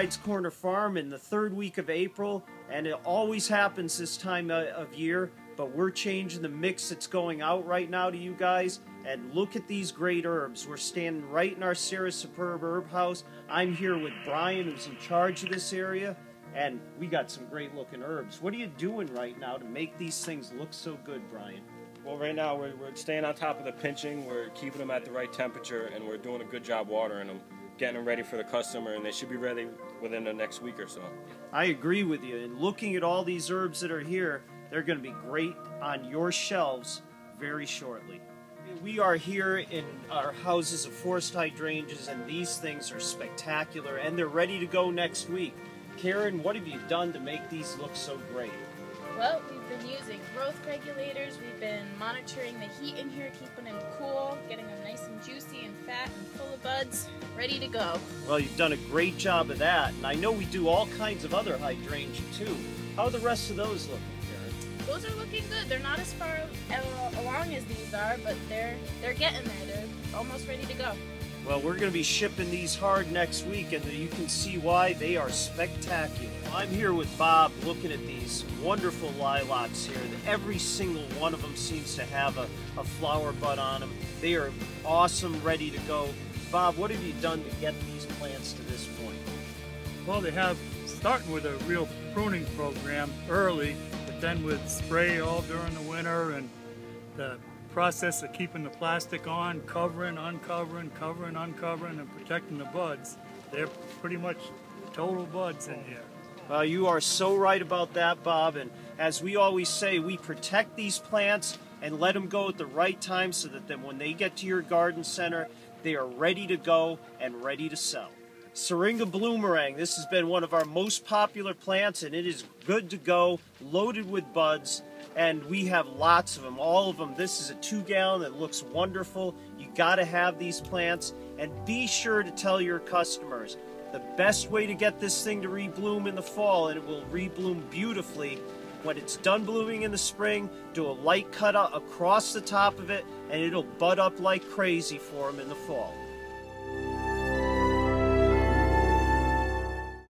Bride's Corner Farm in the third week of April, and it always happens this time of year, but we're changing the mix that's going out right now to you guys. And look at these great herbs. We're standing right in our Sarah Superb Herb House. I'm here with Brian, who's in charge of this area, and we got some great looking herbs. What are you doing right now to make these things look so good, Brian? Well, right now we're staying on top of the pinching, we're keeping them at the right temperature, and we're doing a good job watering them, getting them ready for the customer, and they should be ready within the next week or so. I agree with you, and looking at all these herbs that are here, they're going to be great on your shelves very shortly. We are here in our houses of forest hydrangeas, and these things are spectacular, and they're ready to go next week. Karen, what have you done to make these look so great? Well, we've been using growth regulators, we've been monitoring the heat in here, keeping them cool, getting them nice and juicy and fat and full of buds, ready to go. Well, you've done a great job of that, and I know we do all kinds of other hydrangea too. How are the rest of those looking, Karen? Those are looking good. They're not as far along as these are, but they're getting there. They're almost ready to go. Well, we're going to be shipping these hard next week, and you can see why. They are spectacular. I'm here with Bob looking at these wonderful lilacs here. Every single one of them seems to have a flower bud on them. They are awesome, ready to go. Bob, what have you done to get these plants to this point? Well, they have, starting with a real pruning program early, but then with spray all during the winter and the process of keeping the plastic on, covering, uncovering, covering, uncovering, and protecting the buds. They're pretty much total buds in here. Well, you are so right about that, Bob, and as we always say, we protect these plants and let them go at the right time so that then when they get to your garden center, they are ready to go and ready to sell. Syringa bloomerang, this has been one of our most popular plants, and it is good to go, loaded with buds, and we have lots of them, all of them. This is a 2-gallon that looks wonderful. You got to have these plants, and be sure to tell your customers the best way to get this thing to rebloom in the fall, and it will rebloom beautifully. When it's done blooming in the spring, do a light cut across the top of it, and it'll bud up like crazy for them in the fall.